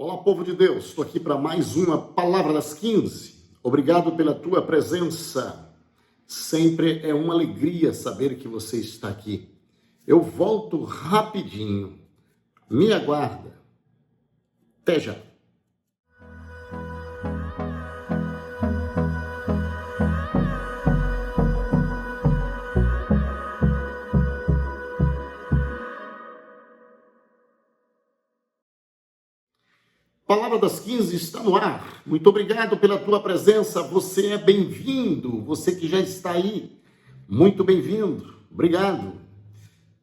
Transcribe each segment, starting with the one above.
Olá, povo de Deus, estou aqui para mais uma Palavra das 15. Obrigado pela tua presença. Sempre é uma alegria saber que você está aqui. Eu volto rapidinho. Me aguarda. Até já. Palavra das 15 está no ar. Muito obrigado pela tua presença. Você é bem-vindo. Você que já está aí, muito bem-vindo. Obrigado.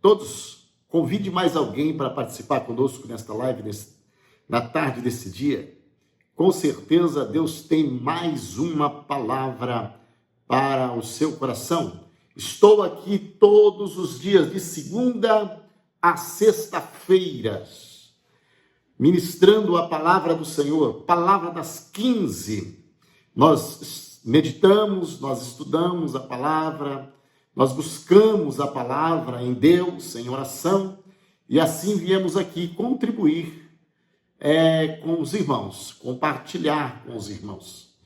Todos, convide mais alguém para participar conosco nesta live, na tarde desse dia. Com certeza, Deus tem mais uma palavra para o seu coração. Estou aqui todos os dias, de segunda a sexta-feira, ministrando a palavra do Senhor, palavra das 15. Nós meditamos, nós estudamos a palavra, nós buscamos a palavra em Deus, em oração, e assim viemos aqui contribuir com os irmãos, compartilhar com os irmãos.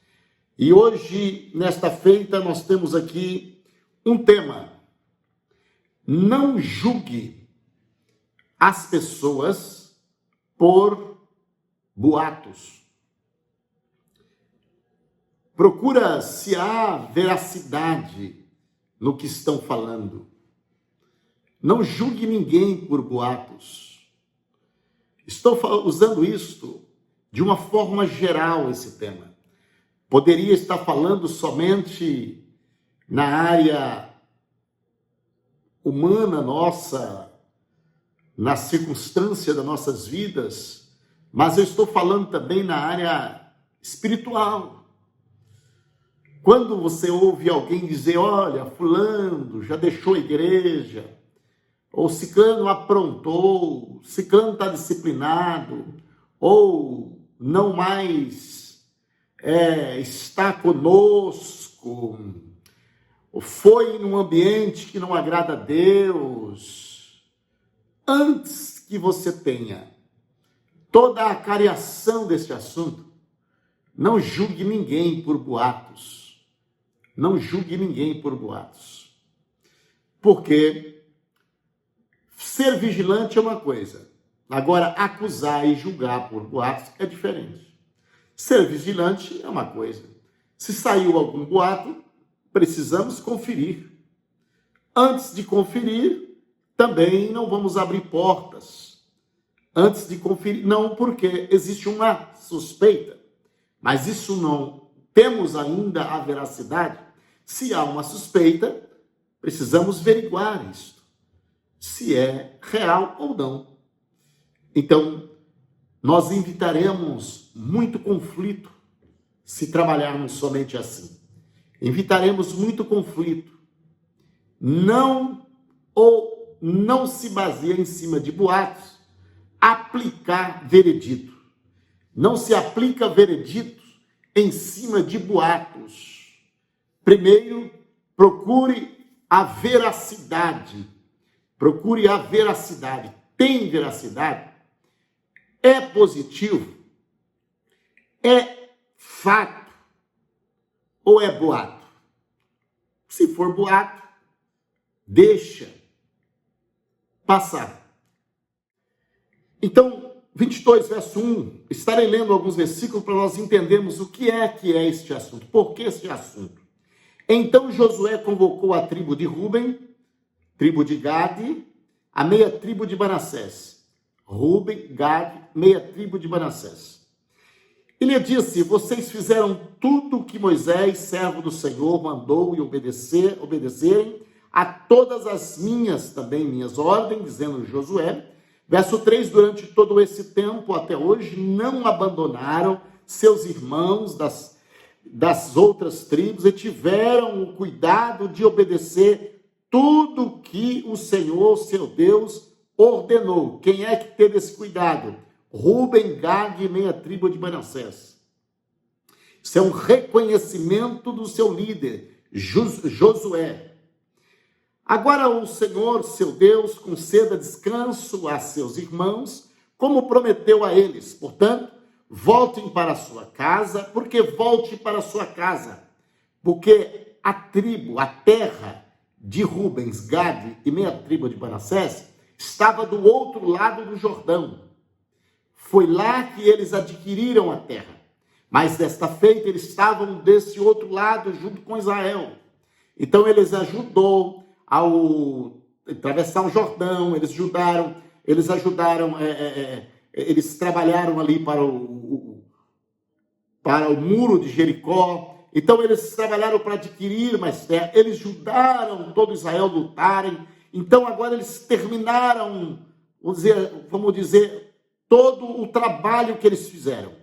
E hoje, nesta feita, nós temos aqui um tema: não julgue as pessoas por boatos. Procura se há veracidade no que estão falando. Não julgue ninguém por boatos. Estou usando isto de uma forma geral, esse tema. Poderia estar falando somente na área humana nossa, na circunstância das nossas vidas, mas eu estou falando também na área espiritual. Quando você ouve alguém dizer, olha, fulano já deixou a igreja, ou ciclano aprontou, ciclano está disciplinado, ou não mais está conosco, ou foi num ambiente que não agrada a Deus. Antes que você tenha toda a cariação desse assunto, não julgue ninguém por boatos. Não julgue ninguém por boatos. Porque ser vigilante é uma coisa. Agora, acusar e julgar por boatos é diferente. Ser vigilante é uma coisa. Se saiu algum boato, precisamos conferir. Antes de conferir, também não vamos abrir portas. Antes de conferir, não, porque existe uma suspeita. Mas isso não temos ainda a veracidade. Se há uma suspeita, precisamos averiguar isto, se é real ou não. Então, nós evitaremos muito conflito se trabalharmos somente assim. Evitaremos muito conflito. Não se baseia em cima de boatos, aplicar veredito. Não se aplica veredito em cima de boatos. Primeiro, procure a veracidade. Procure a veracidade. Tem veracidade? É positivo? É fato? Ou é boato? Se for boato, deixa passar. Então, 22, verso 1, estarei lendo alguns versículos para nós entendermos o que é este assunto. Por que este assunto? Então Josué convocou a tribo de Ruben, tribo de Gade, a meia tribo de Manassés. Ruben, Gade, meia tribo de Manassés. Ele disse, vocês fizeram tudo o que Moisés, servo do Senhor, mandou e obedecerem a todas as minhas ordens, dizendo Josué. Verso 3, durante todo esse tempo até hoje, não abandonaram seus irmãos das outras tribos e tiveram o cuidado de obedecer tudo que o Senhor, seu Deus, ordenou. Quem é que teve esse cuidado? Ruben, Gade e meia tribo de Manassés. Isso é um reconhecimento do seu líder, Josué. Agora o Senhor, seu Deus, conceda descanso a seus irmãos, como prometeu a eles. Portanto, voltem para a sua casa. Por que volte para a sua casa? Porque a tribo, a terra de Rubens, Gade e meia tribo de Manassés estava do outro lado do Jordão. Foi lá que eles adquiriram a terra. Mas desta feita eles estavam desse outro lado junto com Israel. Então eles ajudou ao atravessar o Jordão, eles ajudaram, eles trabalharam ali para o muro de Jericó. Então eles trabalharam para adquirir mais terra, eles ajudaram todo Israel a lutarem. Então agora eles terminaram, vamos dizer, todo o trabalho que eles fizeram.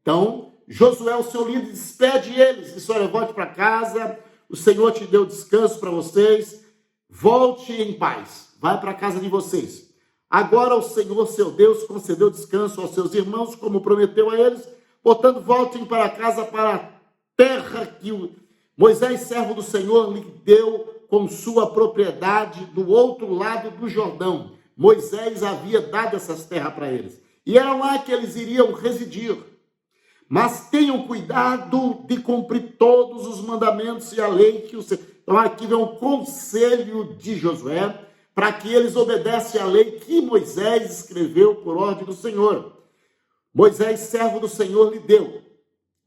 Então Josué, o seu líder, despede eles, diz: olha, volte para casa, o Senhor te deu descanso para vocês, volte em paz, vai para a casa de vocês. Agora o Senhor, seu Deus, concedeu descanso aos seus irmãos, como prometeu a eles, portanto, voltem para casa, para a terra que Moisés, servo do Senhor, lhe deu com sua propriedade do outro lado do Jordão. Moisés havia dado essas terras para eles, e era lá que eles iriam residir. Mas tenham cuidado de cumprir todos os mandamentos e a lei que o Senhor... Então aqui vem um conselho de Josué para que eles obedecem à lei que Moisés escreveu por ordem do Senhor. Moisés, servo do Senhor, lhe deu: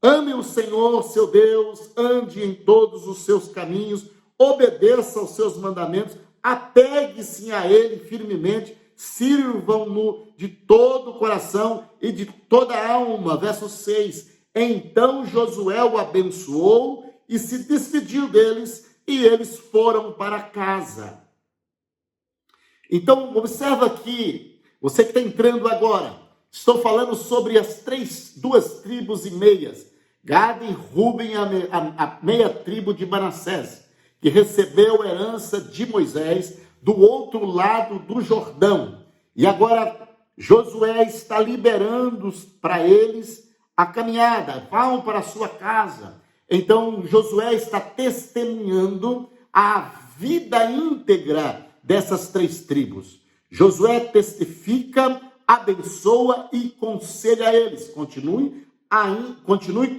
ame o Senhor, seu Deus, ande em todos os seus caminhos, obedeça aos seus mandamentos, apegue-se a ele firmemente, sirvam-no de todo o coração e de toda a alma. Verso 6. Então Josué o abençoou e se despediu deles, e eles foram para casa. Então, observa aqui, você que está entrando agora, estou falando sobre as duas tribos e meias, Gade e Ruben, a meia tribo de Manassés, que recebeu a herança de Moisés do outro lado do Jordão. E agora Josué está liberando para eles a caminhada, vão para a sua casa. Então Josué está testemunhando a vida íntegra dessas três tribos. Josué testifica, abençoa e conselha a eles: continue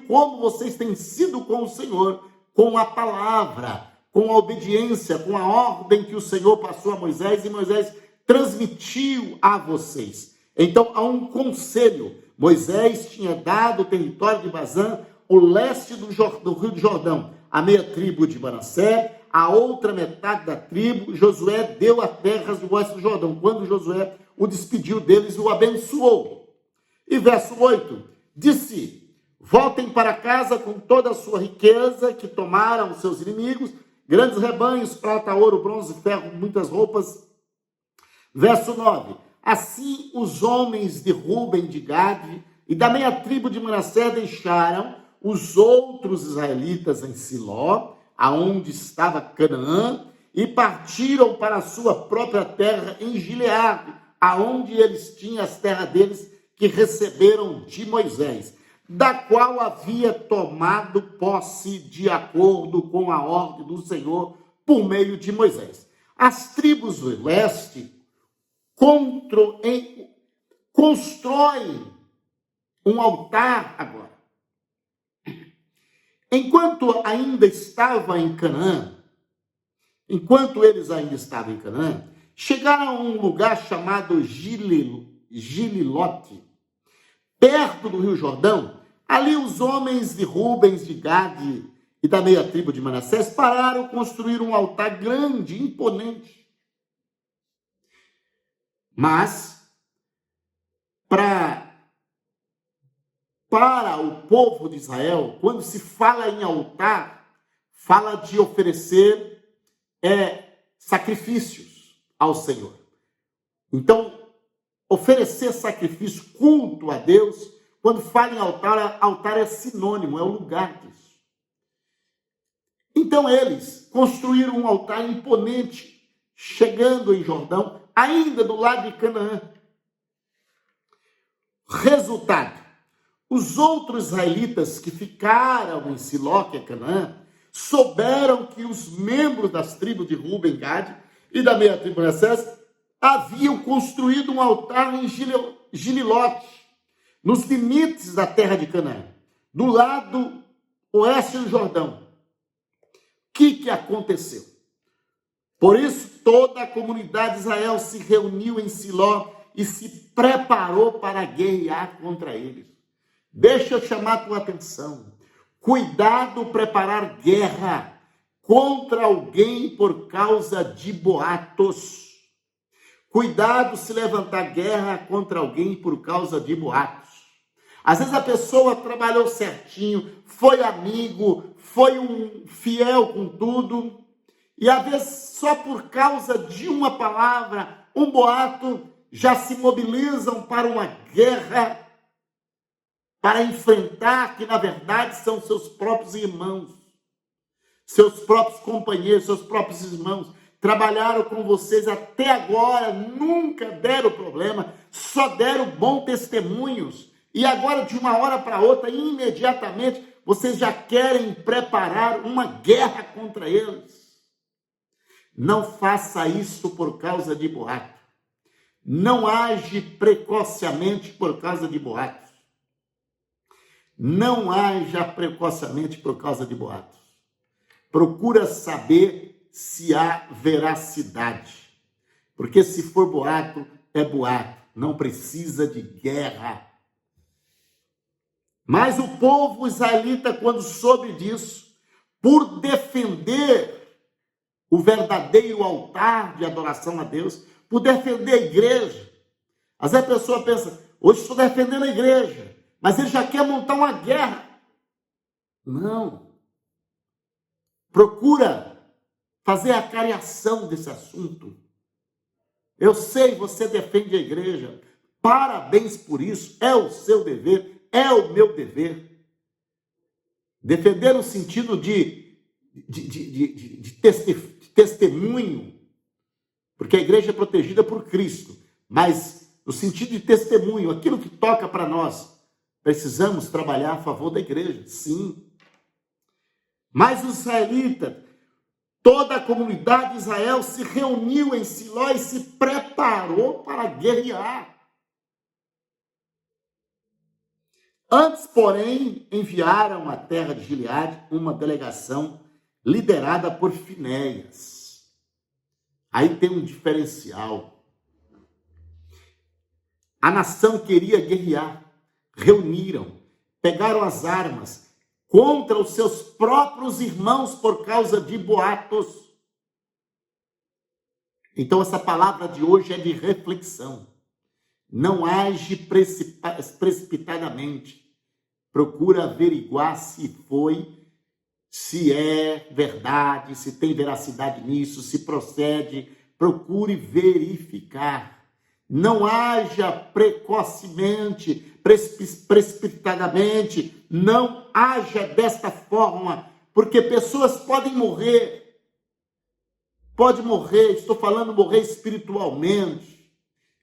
como vocês têm sido com o Senhor, com a palavra, com a obediência, com a ordem que o Senhor passou a Moisés e Moisés transmitiu a vocês. Então há um conselho. Moisés tinha dado o território de Bazã, o leste do Rio do Jordão, a meia tribo de Manassés, a outra metade da tribo. Josué deu a terra do oeste do Jordão, quando Josué o despediu deles e o abençoou. E verso 8, disse: voltem para casa com toda a sua riqueza que tomaram os seus inimigos, grandes rebanhos, prata, ouro, bronze, ferro, muitas roupas. Verso 9, assim os homens de Ruben, de Gade e da meia tribo de Manassés deixaram os outros israelitas em Siló, aonde estava Canaã, e partiram para a sua própria terra em Gileade, aonde eles tinham as terras deles que receberam de Moisés, da qual havia tomado posse de acordo com a ordem do Senhor por meio de Moisés. As tribos do leste constroem um altar agora. Enquanto ainda estava em Canaã, chegaram a um lugar chamado Gililote, perto do Rio Jordão. Ali os homens de Rubens, de Gade e da meia tribo de Manassés pararam construir um altar grande, imponente. Mas, para o povo de Israel, quando se fala em altar, fala de oferecer sacrifícios ao Senhor. Então, oferecer sacrifício, culto a Deus, quando fala em altar, altar é sinônimo, é o lugar disso. Então eles construíram um altar imponente, chegando em Jordão, ainda do lado de Canaã. Resultado: os outros israelitas que ficaram em Siló, que é Canaã, souberam que os membros das tribos de Ruben, Gade e da meia tribo de Manassés haviam construído um altar em Gililote, nos limites da terra de Canaã, do lado oeste do Jordão. O que aconteceu? Por isso, toda a comunidade de Israel se reuniu em Siló e se preparou para guerrear contra eles. Deixa eu chamar a tua atenção. Cuidado preparar guerra contra alguém por causa de boatos. Cuidado se levantar guerra contra alguém por causa de boatos. Às vezes a pessoa trabalhou certinho, foi amigo, foi um fiel com tudo, e às vezes só por causa de uma palavra, um boato, já se mobilizam para uma guerra, para enfrentar que na verdade são seus próprios irmãos, seus próprios companheiros, seus próprios irmãos. Trabalharam com vocês até agora, nunca deram problema, só deram bons testemunhos. E agora, de uma hora para outra, imediatamente, vocês já querem preparar uma guerra contra eles. Não faça isso por causa de boato. Não age precocemente por causa de boatos. Não haja precocemente por causa de boatos. Procura saber se há veracidade. Porque se for boato, é boato. Não precisa de guerra. Mas o povo israelita, quando soube disso, por defender o verdadeiro altar de adoração a Deus, por defender a igreja. Às vezes a pessoa pensa, hoje estou defendendo a igreja, mas ele já quer montar uma guerra. Não. Procura fazer a cariação desse assunto. Eu sei, você defende a igreja. Parabéns por isso, é o seu dever, é o meu dever. Defender no sentido de testemunho, porque a igreja é protegida por Cristo, mas no sentido de testemunho, aquilo que toca para nós, precisamos trabalhar a favor da igreja, sim. Mas os israelitas, toda a comunidade de Israel se reuniu em Siló e se preparou para guerrear. Antes, porém, enviaram à terra de Gileade uma delegação liderada por Finéias. Aí tem um diferencial. A nação queria guerrear, reuniram, pegaram as armas contra os seus próprios irmãos por causa de boatos. Então essa palavra de hoje é de reflexão. Não age precipitadamente. Procura averiguar se foi, se é verdade, se tem veracidade nisso, se procede. Procure verificar. Não haja precocemente, precipitadamente. Não haja desta forma, porque pessoas podem morrer. Pode morrer, estou falando morrer espiritualmente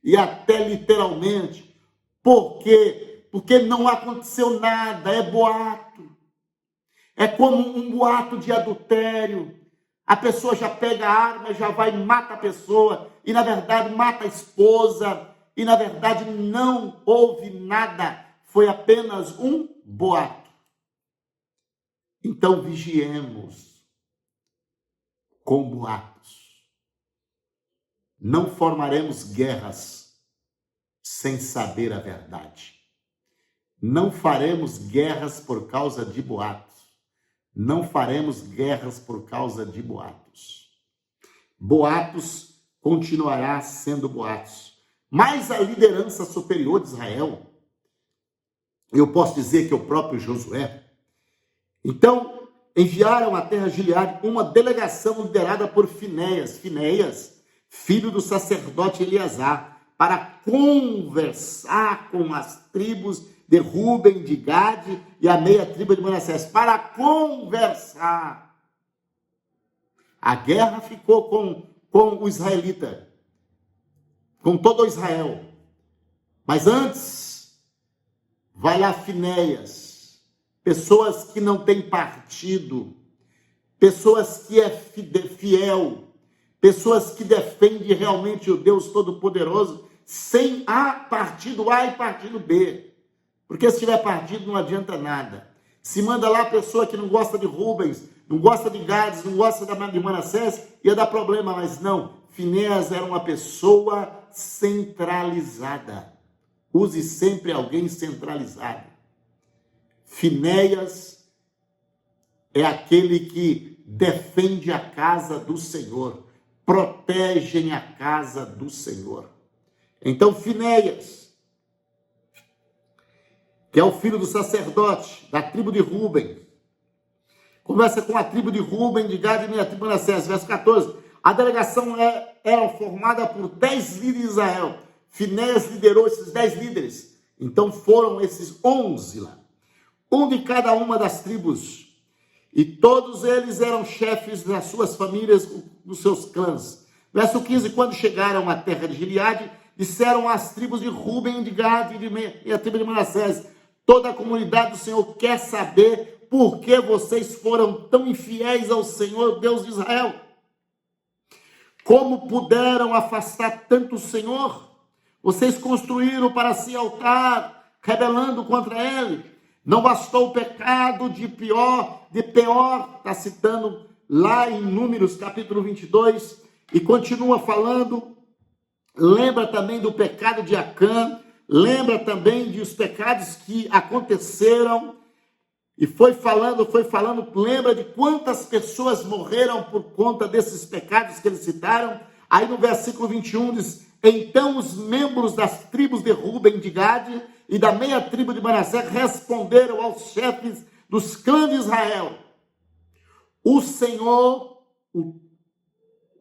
e até literalmente. Por quê? Porque não aconteceu nada, é boato. É como um boato de adultério. A pessoa já pega a arma, já vai e mata a pessoa, e na verdade mata a esposa, e na verdade não houve nada, foi apenas um boato. Então vigiemos com boatos. Não formaremos guerras sem saber a verdade. Não faremos guerras por causa de boatos. Não faremos guerras por causa de boatos. Boatos continuará sendo boatos. Mas a liderança superior de Israel, eu posso dizer que é o próprio Josué, então enviaram à terra de Gileade uma delegação liderada por Finéias, filho do sacerdote Eleazar, para conversar com as tribos de Ruben, de Gade e a meia tribo de Manassés, para conversar. A guerra ficou com o israelita, com todo o Israel. Mas antes, vai lá Finéias, pessoas que não têm partido, pessoas que é fiel, pessoas que defendem realmente o Deus Todo-Poderoso, sem partido A e partido B. Porque se estiver partido não adianta nada. Se manda lá a pessoa que não gosta de Rubens, não gosta de Gades, não gosta de Manassés, ia dar problema, mas não. Finéias era uma pessoa centralizada. Use sempre alguém centralizado. Finéias é aquele que defende a casa do Senhor, protegem a casa do Senhor. Então, Finéias, que é o filho do sacerdote da tribo de Ruben, conversa com a tribo de Ruben, de Gade e a tribo de Manassés, verso 14. A delegação era formada por 10 líderes de Israel. Finéias liderou esses 10 líderes. Então foram esses 11 lá. Um de cada uma das tribos. E todos eles eram chefes das suas famílias, dos seus clãs. Verso 15. Quando chegaram à terra de Gileade, disseram às tribos de Ruben, de Gade e a tribo de Manassés: toda a comunidade do Senhor quer saber por que vocês foram tão infiéis ao Senhor, Deus de Israel. Como puderam afastar tanto o Senhor? Vocês construíram para si altar, rebelando contra ele. Não bastou o pecado de Peor, está citando lá em Números, capítulo 22, e continua falando, lembra também do pecado de Acã, lembra também dos pecados que aconteceram, e foi falando, lembra de quantas pessoas morreram por conta desses pecados que eles citaram. Aí no versículo 21 diz: então os membros das tribos de Ruben, de Gade e da meia tribo de Manassés responderam aos chefes dos clãs de Israel: o Senhor,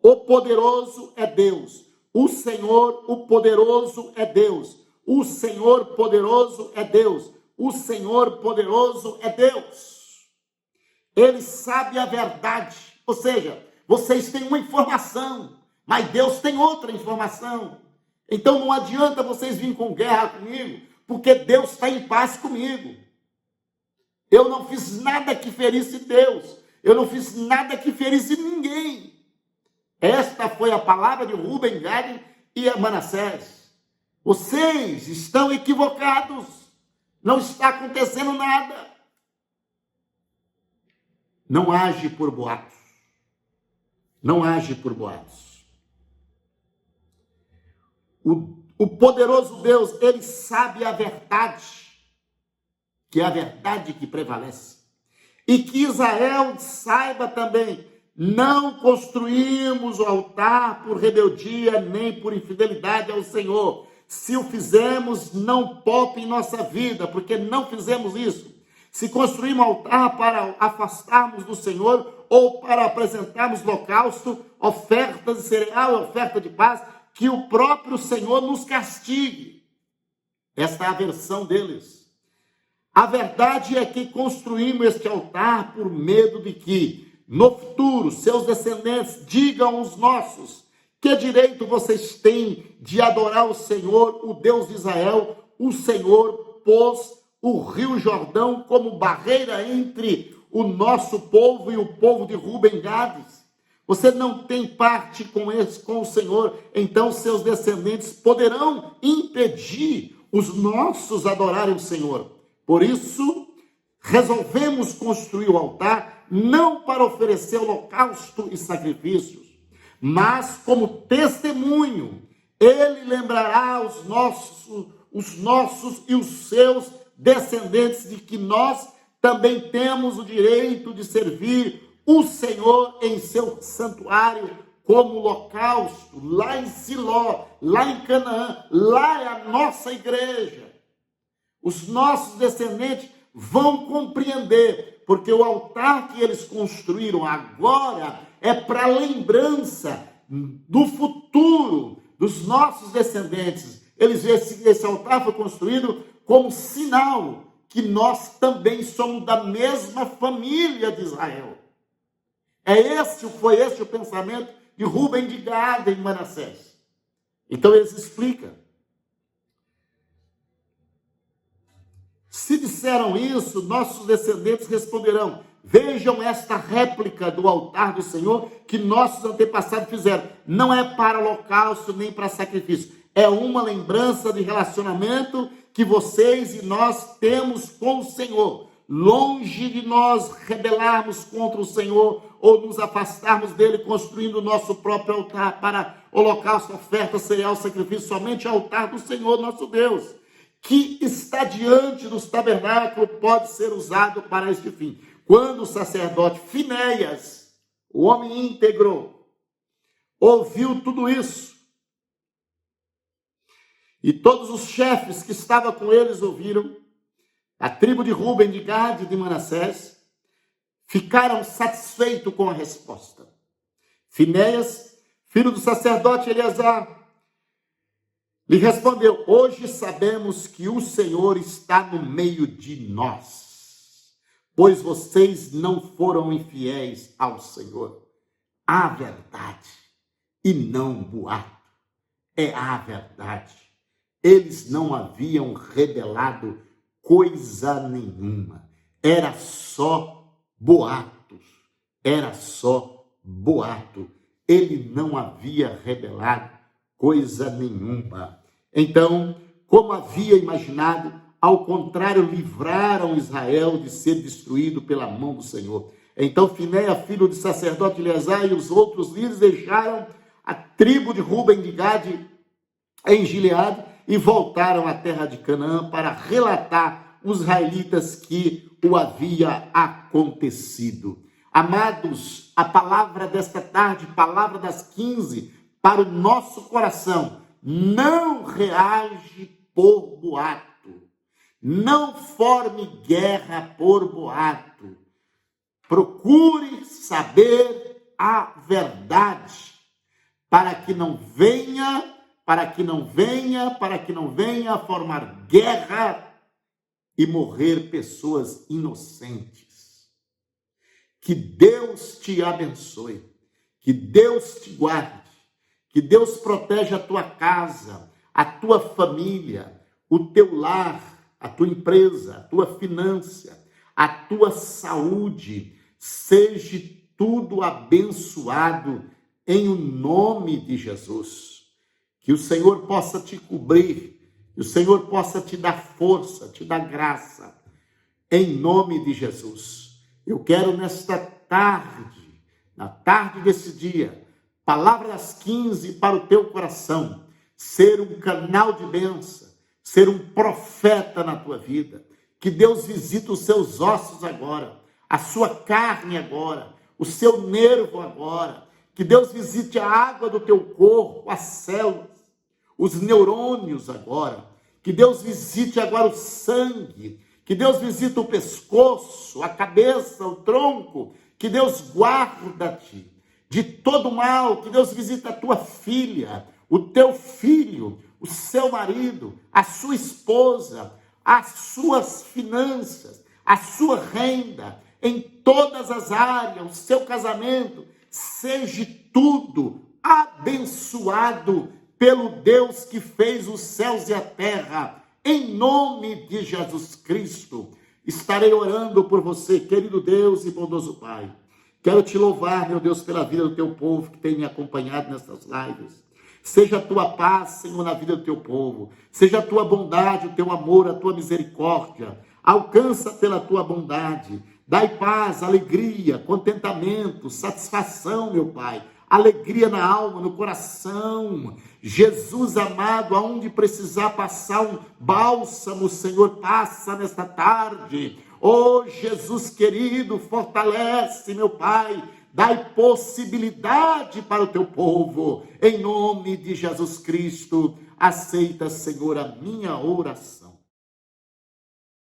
o poderoso é Deus. O Senhor, o poderoso é Deus. O Senhor poderoso é Deus. O Senhor poderoso é Deus. Ele sabe a verdade. Ou seja, vocês têm uma informação, mas Deus tem outra informação. Então não adianta vocês virem com guerra comigo, porque Deus está em paz comigo. Eu não fiz nada que ferisse Deus. Eu não fiz nada que ferisse ninguém. Esta foi a palavra de Ruben, Gade e Manassés. Vocês estão equivocados. Não está acontecendo nada. Não age por boatos. Não age por boatos. O poderoso Deus, ele sabe a verdade, que é a verdade que prevalece. E que Israel saiba também: não construímos o altar por rebeldia nem por infidelidade ao Senhor. Se o fizermos, não poupe em nossa vida, porque não fizemos isso. Se construímos altar para afastarmos do Senhor ou para apresentarmos holocausto, ofertas de cereal, oferta de paz, que o próprio Senhor nos castigue. Esta é a versão deles. A verdade é que construímos este altar por medo de que, no futuro, seus descendentes digam aos nossos: que direito vocês têm de adorar o Senhor, o Deus de Israel? O Senhor pôs o rio Jordão como barreira entre o nosso povo e o povo de Ruben, Gades. Você não tem parte com o Senhor, então seus descendentes poderão impedir os nossos adorarem o Senhor. Por isso, resolvemos construir o altar, não para oferecer holocausto e sacrifícios, mas como testemunho. Ele lembrará os nossos e os seus descendentes de que nós também temos o direito de servir o Senhor em seu santuário como holocausto, lá em Siló, lá em Canaã. Lá é a nossa igreja. Os nossos descendentes vão compreender, porque o altar que eles construíram agora é para lembrança do futuro dos nossos descendentes. Esse altar foi construído como sinal que nós também somos da mesma família de Israel. Foi esse o pensamento de Ruben, de Gade e Manassés. Então eles explicam. Se disseram isso, nossos descendentes responderão: vejam esta réplica do altar do Senhor que nossos antepassados fizeram. Não é para holocausto nem para sacrifício. É uma lembrança de relacionamento que vocês e nós temos com o Senhor. Longe de nós rebelarmos contra o Senhor ou nos afastarmos dele, construindo o nosso próprio altar para holocausto, oferta, cereal, sacrifício, somente ao altar do Senhor nosso Deus, que está diante dos tabernáculos, pode ser usado para este fim. Quando o sacerdote Finéias, o homem íntegro, ouviu tudo isso, e todos os chefes que estavam com eles ouviram, a tribo de Ruben, de Gade e de Manassés, ficaram satisfeitos com a resposta. Finéias, filho do sacerdote Eleazar, lhe respondeu: hoje sabemos que o Senhor está no meio de nós, pois vocês não foram infiéis ao Senhor. A verdade, e não boato, é a verdade. Eles não haviam rebelado coisa nenhuma. Era só boatos. Era só boato. Ele não havia rebelado coisa nenhuma. Então, como havia imaginado, ao contrário, livraram Israel de ser destruído pela mão do Senhor. Então, Finéias, filho do sacerdote Eleazar, e os outros líderes deixaram a tribo de Ruben, de Gade, em Gileade, e voltaram à terra de Canaã para relatar os israelitas que o havia acontecido. Amados, a palavra desta tarde, palavra das 15, para o nosso coração: não reage por boato, não forme guerra por boato, procure saber a verdade, para que não venha a formar guerra e morrer pessoas inocentes. Que Deus te abençoe, que Deus te guarde, que Deus proteja a tua casa, a tua família, o teu lar, a tua empresa, a tua finança, a tua saúde. Seja tudo abençoado em o nome de Jesus. Que o Senhor possa te cobrir, que o Senhor possa te dar força, te dar graça, em nome de Jesus. Eu quero nesta tarde, na tarde desse dia, palavras 15 para o teu coração, ser um canal de bênção, ser um profeta na tua vida. Que Deus visite os seus ossos agora, a sua carne agora, o seu nervo agora. Que Deus visite a água do teu corpo, as células, os neurônios agora. Que Deus visite agora o sangue. Que Deus visite o pescoço, a cabeça, o tronco. Que Deus guarda-te de todo mal. Que Deus visite a tua filha, o teu filho, o seu marido, a sua esposa, as suas finanças, a sua renda, em todas as áreas, o seu casamento. Seja tudo abençoado pelo Deus que fez os céus e a terra. Em nome de Jesus Cristo, estarei orando por você, querido Deus e bondoso Pai. Quero te louvar, meu Deus, pela vida do teu povo que tem me acompanhado nessas lives. Seja a tua paz, Senhor, na vida do teu povo. Seja a tua bondade, o teu amor, a tua misericórdia. Alcança pela tua bondade. Dai paz, alegria, contentamento, satisfação, meu Pai. Alegria na alma, no coração. Jesus amado, aonde precisar passar um bálsamo, Senhor, passa nesta tarde. Oh, Jesus querido, fortalece, meu Pai. Dai possibilidade para o teu povo. Em nome de Jesus Cristo, aceita, Senhor, a minha oração.